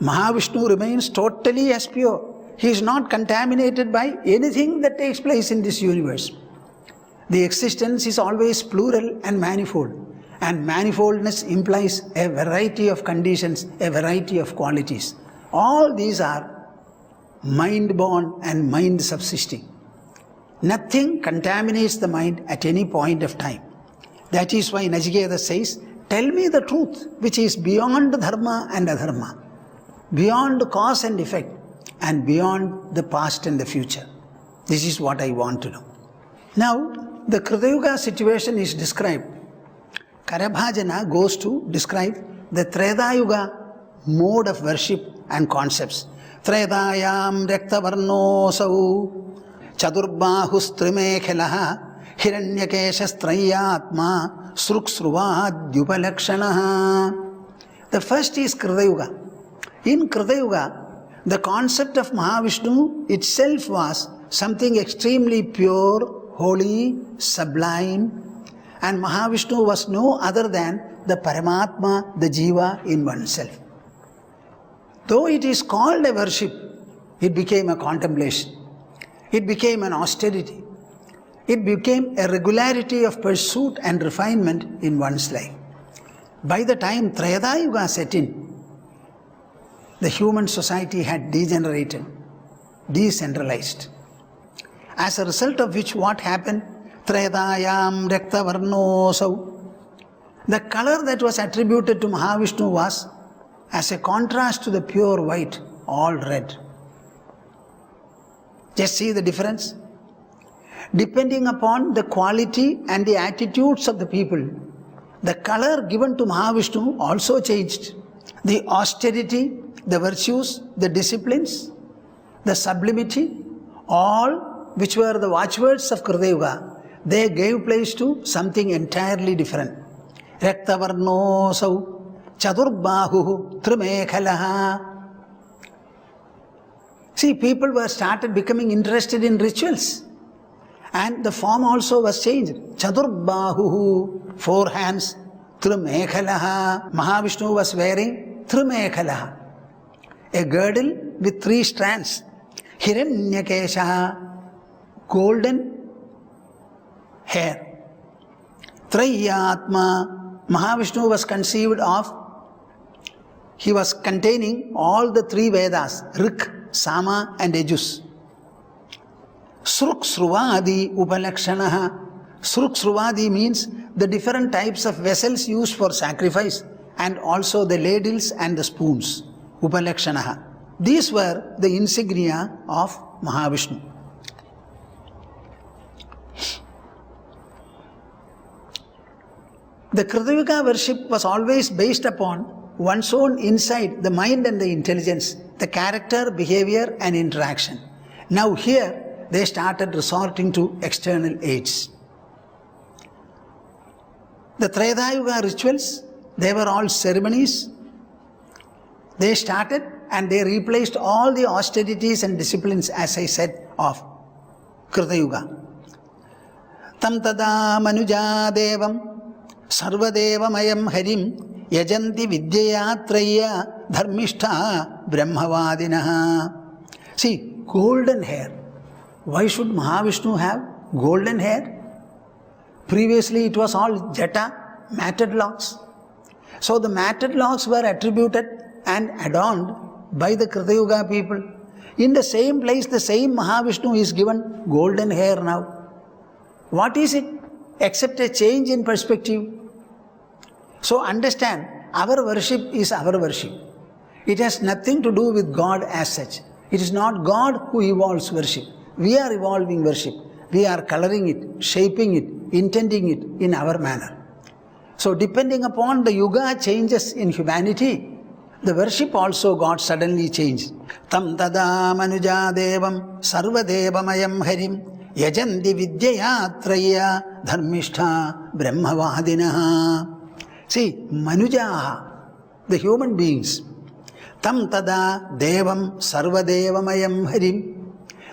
Mahavishnu remains totally as pure. He is not contaminated by anything that takes place in this universe. The existence is always plural and manifold. And manifoldness implies a variety of conditions, a variety of qualities. All these are mind-born and mind-subsisting. Nothing contaminates the mind at any point of time. That is why Nachiketa says, tell me the truth which is beyond dharma and adharma, beyond cause and effect, and beyond the past and the future. This is what I want to know. Now, the Kritayuga situation is described. Karabhajana goes to describe the Tretayuga mode of worship and concepts. Tretayam Rektavarnosau Chadurbahustrimekelaha Hiranyakeshastrayatma Sruksruvadyupalakshanaha. The first is Kritayuga. In Kritayuga, the concept of Mahavishnu itself was something extremely pure, holy, sublime, and Mahavishnu was no other than the Paramatma, the Jiva in oneself. Though it is called a worship, it became a contemplation. It became an austerity. It became a regularity of pursuit and refinement in one's life. By the time Treta set in, the human society had degenerated, decentralized. As a result of which, what happened? Tretayam Rektavarnosau. The color that was attributed to Mahavishnu was, as a contrast to the pure white, all red. Just see the difference. Depending upon the quality and the attitudes of the people, the color given to Mahavishnu also changed. The austerity, the virtues, the disciplines, the sublimity, all which were the watchwords of Kritayuga, they gave place to something entirely different. Rektavarnosau Chadurbahu Trimekhalaha. See, people were started becoming interested in rituals. And the form also was changed. Chadurbahu, 4 hands, Trimekhalaha. Mahavishnu was wearing Trimekhalaha, a girdle with 3 strands. Hiranyakesha, golden hair. Trayatma, Mahavishnu was conceived of, he was containing all the 3 Vedas, Rik, Sama and Yajus. Sruksruvadi Upalakshanaha. Sruksruvadi means the different types of vessels used for sacrifice and also the ladles and the spoons. Upalakshanaha. These were the insignia of Mahavishnu. The Kritayuga worship was always based upon one's own insight, the mind and the intelligence, the character, behavior and interaction. Now here they started resorting to external aids. The Tretayuga rituals, they were all ceremonies. They started and they replaced all the austerities and disciplines, as I said, of Kritayuga. Tam tada manuja devam sarvadevamayam harim yajanti vidyayatraya dharmishtha brahmavadinaha. See, golden hair. Why should Mahavishnu have golden hair? Previously it was all jata, matted locks. So the matted locks were attributed and adorned by the Kritayuga people. In the same place, the same Mahavishnu is given golden hair now. What is it except a change in perspective? So understand, our worship is our worship. It has nothing to do with God as such. It is not God who evolves worship. We are evolving worship. We are coloring it, shaping it, intending it in our manner. So depending upon the yuga changes in humanity, the worship also got suddenly changed. Tam tada manuja devam sarva devamayam harim yajanti vidyayatraya dharmishtha brahmavadinaha. See, manujaha, the human beings, tam tada devam sarva devamayam harim,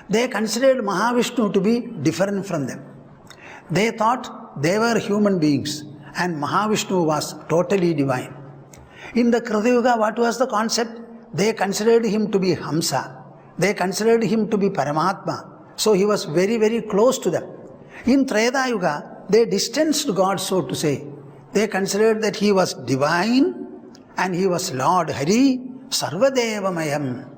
they considered Mahavishnu to be different from them. They thought they were human beings and Mahavishnu was totally divine. In the Kritayuga, what was the concept? they considered him to be Hamsa. They considered him to be Paramatma. So he was very, very close to them. In Treta Yuga, they distanced God, so to say. They considered that he was divine and he was Lord Hari, Sarvadevamayam.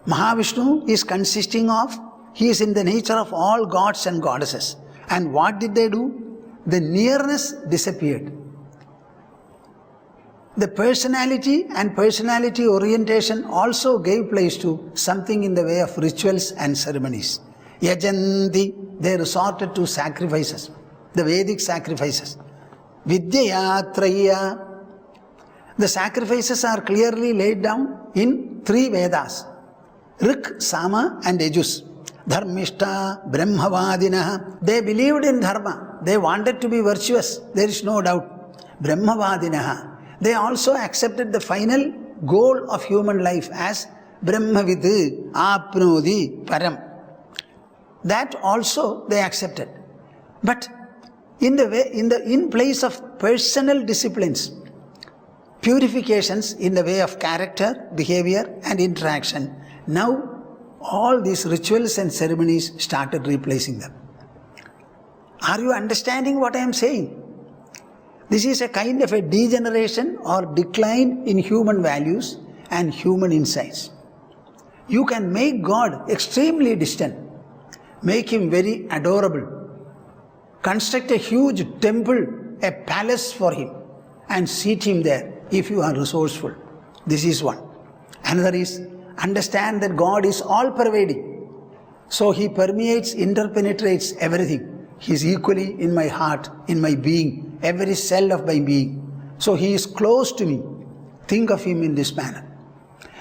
Mahavishnu is consisting of, he is in the nature of all gods and goddesses. And what did they do? The nearness disappeared. The personality and personality orientation also gave place to something in the way of rituals and ceremonies. Yajanti, they resorted to sacrifices, the Vedic sacrifices. Vidyayatraya, the sacrifices are clearly laid down in 3 Vedas. Rik, Sama and Yajus. Dharmishta, Brahmavadinaha. They believed in Dharma. They wanted to be virtuous. There is no doubt. Brahmavadinaha. They also accepted the final goal of human life as Brahmavid, Apnodi, Param. That also they accepted. But in place of personal disciplines, purifications in the way of character, behavior and interaction, now all these rituals and ceremonies started replacing them. Are you understanding what I am saying? This is a kind of a degeneration or decline in human values and human insights. You can make God extremely distant, make him very adorable, construct a huge temple, a palace for him, and seat him there if you are resourceful. This is one. Another is, understand that God is all-pervading. So he permeates, interpenetrates everything. He is equally in my heart, in my being, every cell of my being. So he is close to me. Think of him in this manner.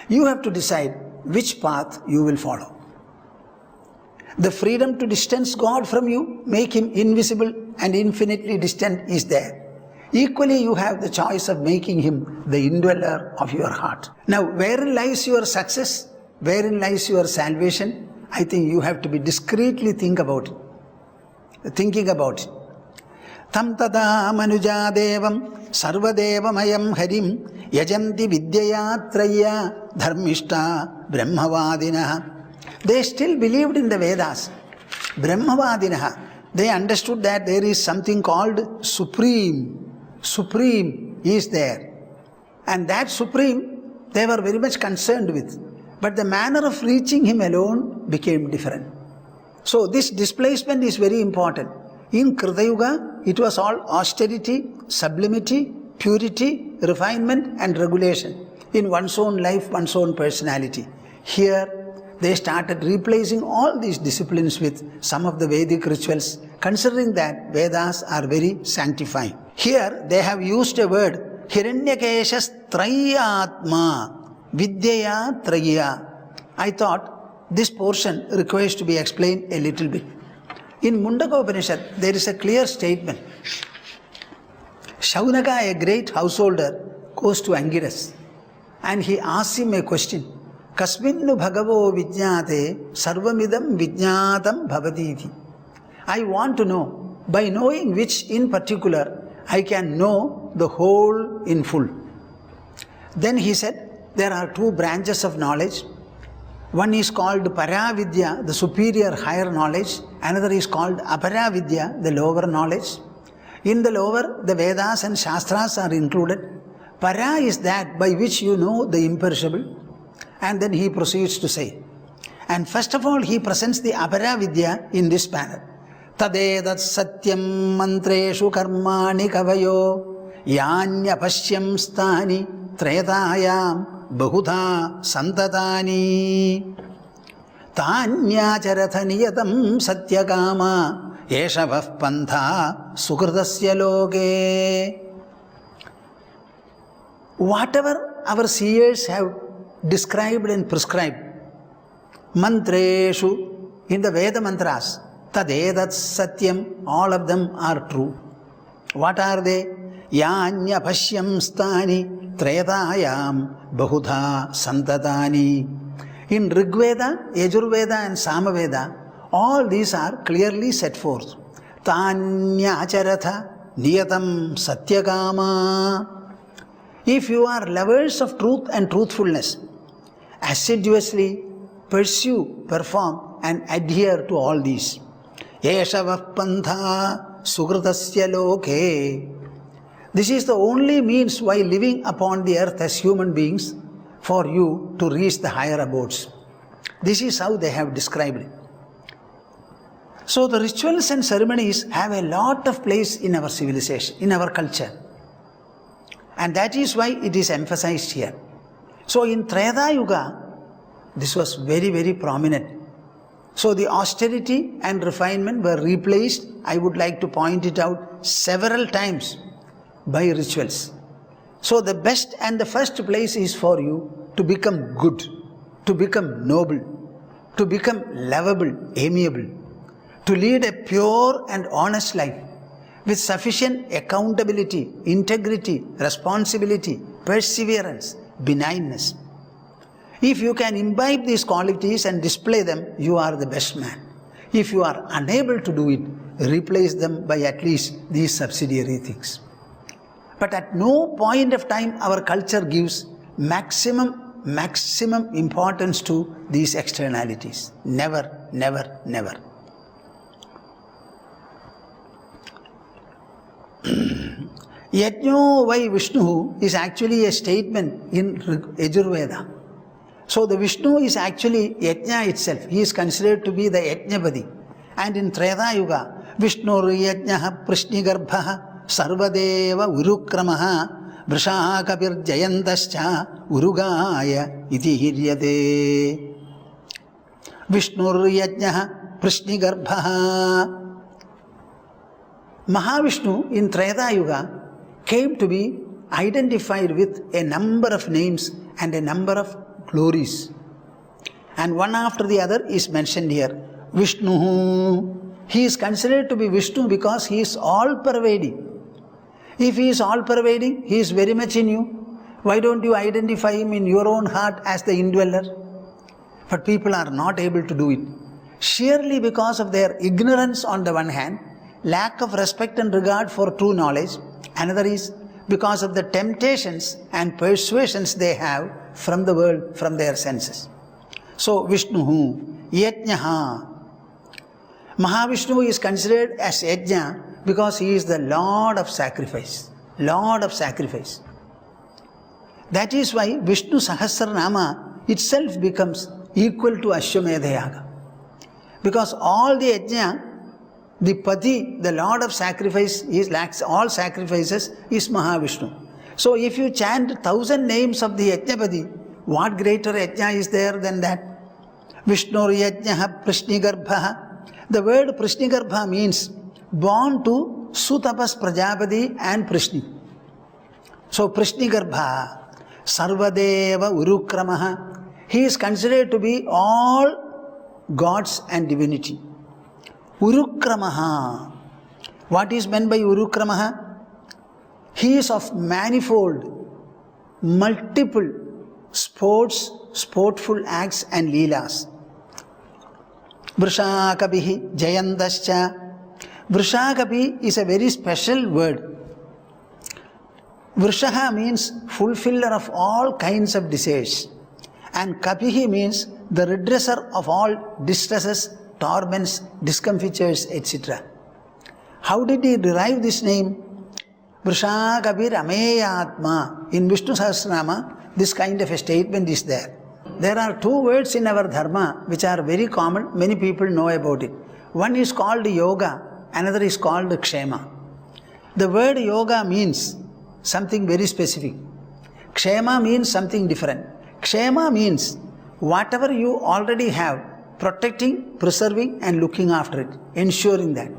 You have to decide which path you will follow. The freedom to distance God from you, make him invisible and infinitely distant is there. Equally, you have the choice of making him the indweller of your heart. Now, wherein lies your success? Wherein lies your salvation? I think you have to be discreetly thinking about it. Tam tada manuja devam sarvadevamayam harim yajanti vidyayatraya dharmishta brahmavadinaha. They still believed in the Vedas. Brahmavadinaha. They understood that there is something called Supreme. Supreme is there. And that Supreme they were very much concerned with. But the manner of reaching him alone became different. So this displacement is very important. In Krita Yuga, it was all austerity, sublimity, purity, refinement and regulation in one's own life, one's own personality. Here, they started replacing all these disciplines with some of the Vedic rituals, considering that Vedas are very sanctifying. Here, they have used a word, Hiranyakeshas Trayatma, Vidyaya Traya. I thought this portion requires to be explained a little bit. In Mundaka Upanishad, there is a clear statement. Shaunaka, a great householder, goes to Angiras and he asks him a question. Kasminnu bhagavo vijñāte sarvamidam vijñātam bhavadīti. I want to know, by knowing which in particular, I can know the whole in full. Then he said, there are 2 branches of knowledge. One is called Paravidya, the superior higher knowledge. Another is called Aparavidya, the lower knowledge. In the lower, the Vedas and Shastras are included. Para is that by which you know the imperishable. And then he proceeds to say. And first of all, he presents the Aparavidya in this manner. Tadedat satyam mantreshu karmani kavayo yanya pashyam stani tretayam Bahudha santatani Tanyacharatha niyatam satyakama Yeshavah pantha sukritasya loke. Whatever our seers have described and prescribed, mantreshu, in the Veda mantras, tadedat satyam, all of them are true. What are they? Yanya pashyam stani Tretayam Bahudha Santatani. In Rigveda, Yajurveda and Samaveda, all these are clearly set forth. Tanya Acharatha Niyatam Satyakama. If you are lovers of truth and truthfulness, assiduously pursue, perform and adhere to all these. Yeshava pantha sukritasya loke. This is the only means while living upon the earth as human beings for you to reach the higher abodes. This is how they have described it. So the rituals and ceremonies have a lot of place in our civilization, in our culture. And that is why it is emphasized here. So in Treta Yuga, this was very, very prominent. So the austerity and refinement were replaced, I would like to point it out, several times by rituals. So the best and the first place is for you to become good, to become noble, to become lovable, amiable, to lead a pure and honest life with sufficient accountability, integrity, responsibility, perseverance, benignness. If you can imbibe these qualities and display them, you are the best man. If you are unable to do it, replace them by at least these subsidiary things. But at no point of time our culture gives maximum importance to these externalities. Never, never, never. Yajno vai Vishnu is actually a statement in Yajurveda. So the Vishnu is actually Yajna itself. He is considered to be the Yajnapati. And in Treta Yuga, Vishnu Yajnaha Prishnigarbhaha Sarvadeva Urukramaha Vrishakapir Jayantascha Urugaya Iti Hiryate. Vishnu Yajnaha Prishnigarbhaha. Mahavishnu in Treta Yuga came to be identified with a number of names and a number of glories. And one after the other is mentioned here. Vishnu, he is considered to be Vishnu because he is all-pervading. If he is all-pervading, he is very much in you. Why don't you identify him in your own heart as the indweller? But people are not able to do it. Sheerly because of their ignorance on the one hand, lack of respect and regard for true knowledge. Another is because of the temptations and persuasions they have from the world, from their senses. So Vishnu, Yajnaha. Mahavishnu is considered as Yajna because he is the Lord of sacrifice. Lord of sacrifice. That is why Vishnu Sahasranama itself becomes equal to Ashwamedha Yaga. Because all the Yajna, the Pati, the Lord of sacrifice, is lacks all sacrifices, is Mahavishnu. So if you chant 1,000 names of the Yajnapati, what greater Yajna is there than that? Vishnu Yajnaha Prishnigarbhaha. The word Prishnigarbha means born to Sutapas Prajapati and Prishni. So Prishnigarbha, Sarvadeva Urukramaha. He is considered to be all gods and divinity. Urukramaha. What is meant by Urukramaha? He is of manifold, multiple sportful acts and leelas. Vrishakapihi Jayandascha. Vrishakapi is a very special word. Vrishaha means fulfiller of all kinds of desires. And Kapihi means the redresser of all distresses, torments, discomfitures, etc. How did he derive this name? Vrishakapir Ameyatma. In Vishnu Sahasranama, this kind of a statement is there. There are two words in our dharma which are very common, many people know about it. One is called yoga, another is called kshema. The word yoga means something very specific. Kshema means something different. Kshema means whatever you already have, protecting, preserving and looking after it, ensuring that.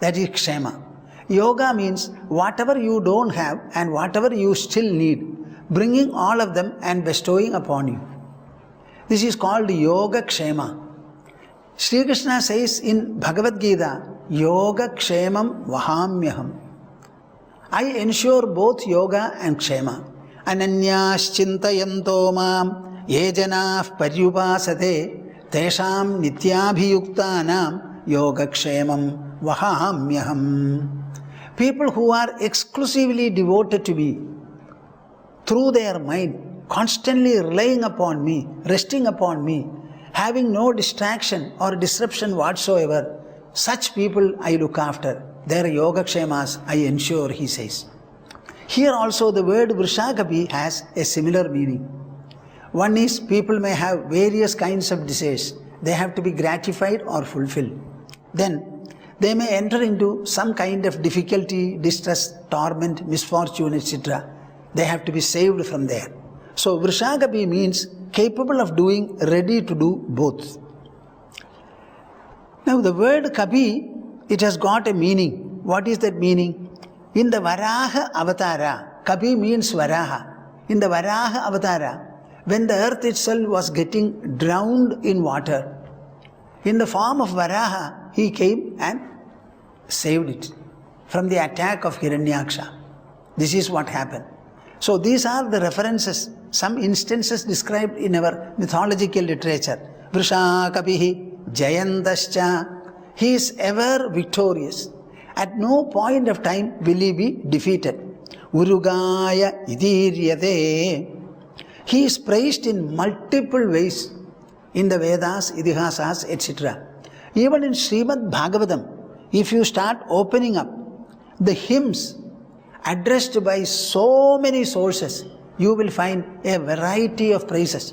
That is kshema. Yoga means whatever you don't have and whatever you still need, bringing all of them and bestowing upon you. This is called Yoga Kshema. Sri Krishna says in Bhagavad Gita, Yoga Kshemam Vahamyaham. I ensure both yoga and kshema. Ananyas chintayanto mam ye janah paryupasate tesham nityabhiyuktanam yoga kshemam vahamyaham. People who are exclusively devoted to me, through their mind, constantly relying upon me, resting upon me, having no distraction or disruption whatsoever, such people I look after. Their yogakshemas I ensure, he says. Here also the word Vrishakapi has a similar meaning. One is people may have various kinds of desires. They have to be gratified or fulfilled. Then they may enter into some kind of difficulty, distress, torment, misfortune, etc. They have to be saved from there. So Vrishakapi means capable of doing, ready to do both. Now the word Kapi, it has got a meaning. What is that meaning? In the Varaha Avatara, Kapi means Varaha. In the Varaha Avatara, when the earth itself was getting drowned in water, in the form of Varaha, he came and saved it from the attack of Hiranyaksha. This is what happened. So these are the references, some instances described in our mythological literature. Vrishakapihi Jayantascha. He is ever victorious. At no point of time will he be defeated. Urugaya idiryate. He is praised in multiple ways in the Vedas, Idihasas, etc. Even in Srimad Bhagavatam, if you start opening up the hymns addressed by so many sources, you will find a variety of praises.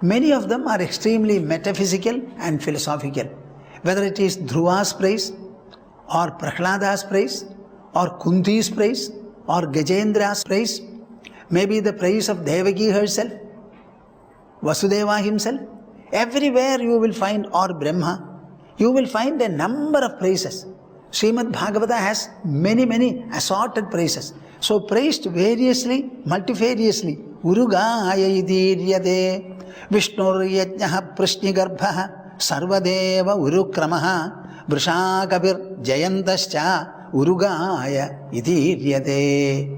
Many of them are extremely metaphysical and philosophical. Whether it is Dhruva's praise, or Prahlada's praise, or Kunti's praise, or Gajendra's praise, maybe the praise of Devaki herself, Vasudeva himself. Everywhere you will find, or Brahma, you will find a number of praises. Srimad Bhagavata has many assorted praises. So praised variously, multifariously. Urugaya idiryate, Vishnur yajnaha prashnigarbha, Sarvadeva urukramaha, Vrishakapir jayantascha, Urugaya idiryate.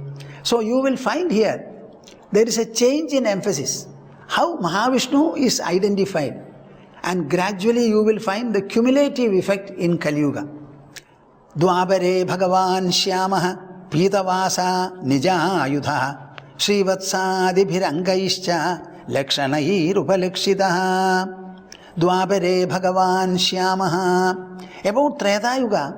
So you will find here, there is a change in emphasis. How Mahavishnu is identified, and gradually you will find the cumulative effect in Kali Yuga. Dvapare Bhagavan Shyamaha Pitavasa Nijayudha Srivatsadibhirangaischa Lakshanair Upalakshitaha. Dvapare Bhagavan Shyamaha. About Treta Yuga,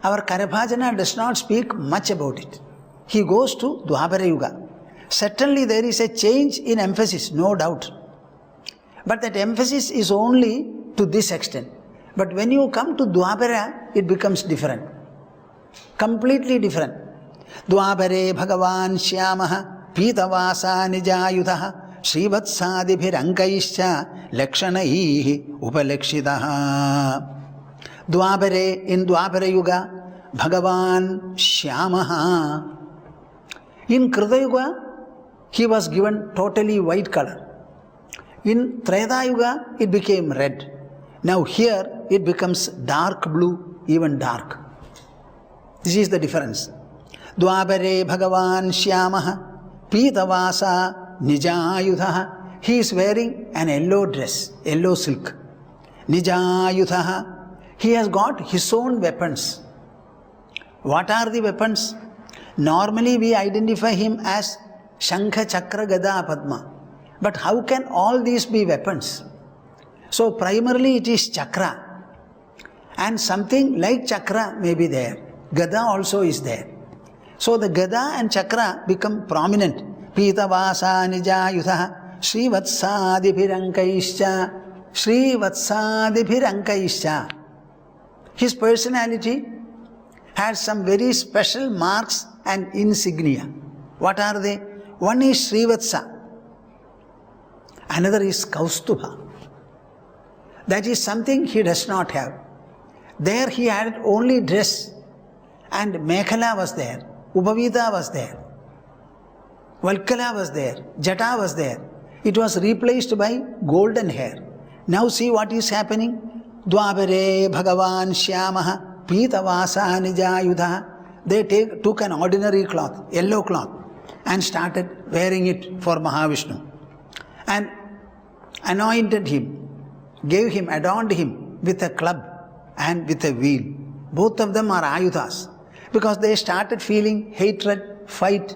our Karabhajana does not speak much about it. He goes to Dvapara Yuga. Certainly there is a change in emphasis, no doubt. But that emphasis is only to this extent. But when you come to Dvapara, it becomes different. Completely different. Dvapare Bhagavan Shyamaha Pitavasa Nijayutaha Srivatsadibhirankaischa Lakshanaihi Upalakshitaha. Dvapare, in Dvapara Yuga, Bhagavan Shyamaha. In Krita Yuga, he was given totally white color. In Treta Yuga, it became red. Now here, it becomes dark blue, even dark. This is the difference. Dvapare Bhagavan Shyamaha Pitavasa Nijayudha. He is wearing an yellow dress, yellow silk. Nijayudha. He has got his own weapons. What are the weapons? Normally we identify him as Shankha, Chakra, Gada, Padma. But how can all these be weapons? So primarily it is Chakra. And something like Chakra may be there. Gada also is there. So the Gada and Chakra become prominent. Pitavasa Nijayudha Srivatsadibhirankaischa. Srivatsadibhirankaischa. His personality has some very special marks and insignia. What are they? One is Srivatsa, another is Kaustubha. That is something he does not have. There he had only dress, and Mekhala was there, Upavita was there, Valkala was there, Jata was there. It was replaced by golden hair. Now see what is happening. Dvapare Bhagavan Shyamaha Pitavasa Nijayudha. They took an ordinary cloth, yellow cloth, and started wearing it for Mahavishnu. And anointed him, adorned him with a club and with a wheel. Both of them are ayudhas, because they started feeling hatred, fight,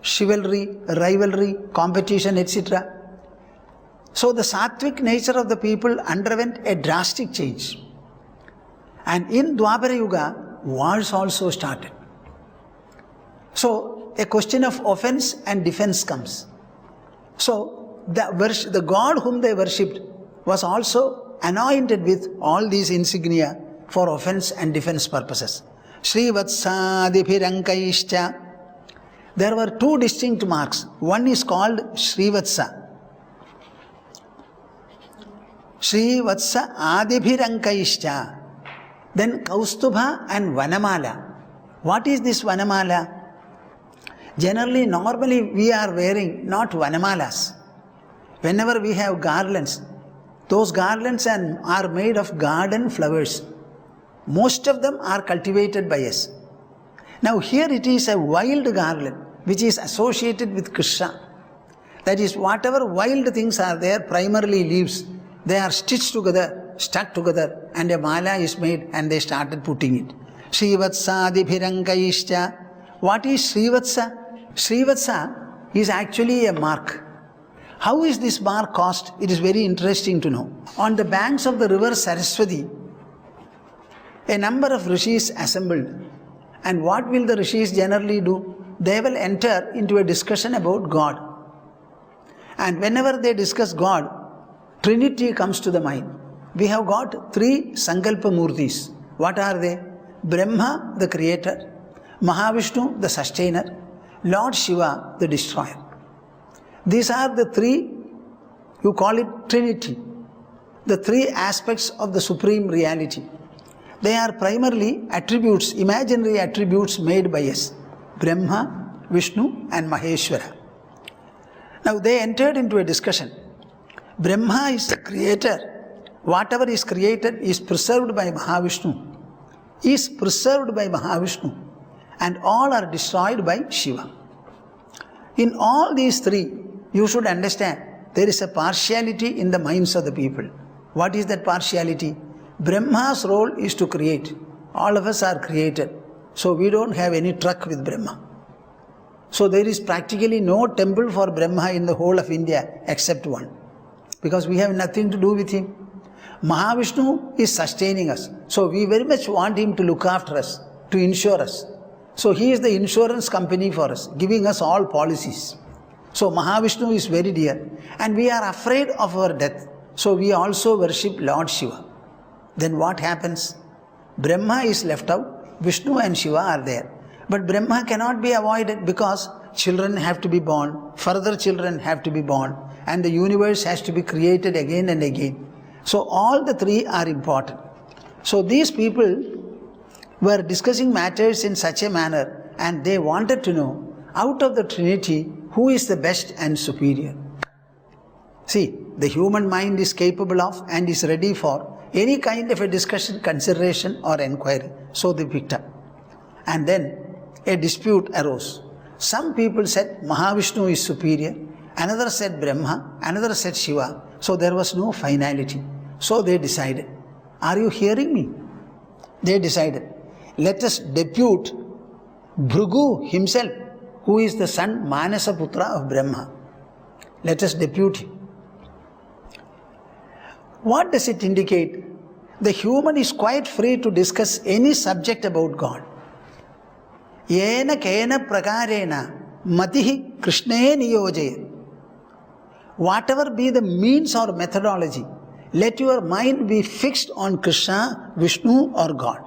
chivalry, rivalry, competition, etc. So the sattvic nature of the people underwent a drastic change. And in Dwapara Yuga, wars also started. So a question of offense and defense comes. So the God whom they worshipped was also anointed with all these insignia for offense and defense purposes. Srivatsadibhirankaishcha. There were two distinct marks. One is called Srivatsa. Srivatsa Adibhirankaishcha. Then Kaustubha and Vanamala. What is this Vanamala? Normally we are wearing not Vanamalas. Whenever we have garlands, those garlands are made of garden flowers. Most of them are cultivated by us. Now here it is a wild garland which is associated with Krishna. That is, whatever wild things are there, primarily leaves, they are stitched together, stuck together, and a mala is made and they started putting it. Srivatsadibhirankaishcha. What is Srivatsa? Srivatsa is actually a mark. How is this mark caused? It is very interesting to know. On the banks of the river Saraswati, a number of rishis assembled. And what will the rishis generally do? They will enter into a discussion about God. And whenever they discuss God, Trinity comes to the mind. We have got three Sankalpa Murtis. What are they? Brahma, the creator, Mahavishnu, the sustainer, Lord Shiva, the destroyer. These are the three, you call it Trinity, the three aspects of the supreme reality. They are primarily attributes, imaginary attributes made by us. Brahma, Vishnu and Maheshwara. Now they entered into a discussion. Brahma is the creator. Whatever is created is preserved by Mahavishnu. Is preserved by Mahavishnu. And all are destroyed by Shiva. In all these three, you should understand there is a partiality in the minds of the people. What is that partiality? Brahma's role is to create. All of us are created. So we don't have any truck with Brahma. So there is practically no temple for Brahma in the whole of India except one. Because we have nothing to do with him. Mahavishnu is sustaining us. So we very much want him to look after us, to insure us. So he is the insurance company for us, giving us all policies. So Mahavishnu is very dear. And we are afraid of our death. So we also worship Lord Shiva. Then what happens? Brahma is left out, Vishnu and Shiva are there. But Brahma cannot be avoided because children have to be born, further children have to be born, and the universe has to be created again and again. So all the three are important. So these people were discussing matters in such a manner, and they wanted to know, out of the Trinity, who is the best and superior. See, the human mind is capable of and is ready for any kind of a discussion, consideration or inquiry. So they picked up. And then a dispute arose. Some people said Mahavishnu is superior, another said Brahma, another said Shiva. So there was no finality. So they decided. Are you hearing me? They decided. Let us depute Bhrigu himself, who is the son Manasaputra of Brahma. Let us depute him. What does it indicate? The human is quite free to discuss any subject about God. Yena kena prakarena matihi krishne niyojayat. Whatever be the means or methodology, let your mind be fixed on Krishna, Vishnu or God.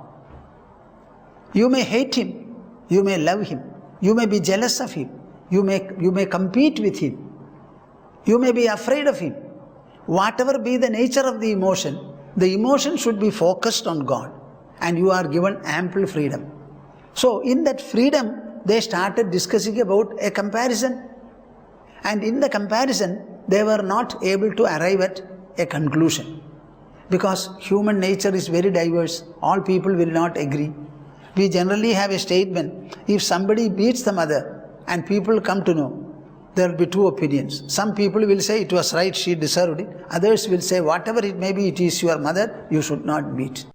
You may hate him, you may love him, you may be jealous of him, you may compete with him, you may be afraid of him. Whatever be the nature of the emotion should be focused on God, and you are given ample freedom. So in that freedom, they started discussing about a comparison. And in the comparison, they were not able to arrive at a conclusion. Because human nature is very diverse. All people will not agree. We generally have a statement, if somebody beats the mother and people come to know, there will be two opinions. Some people will say it was right, she deserved it. Others will say whatever it may be, it is your mother, you should not beat.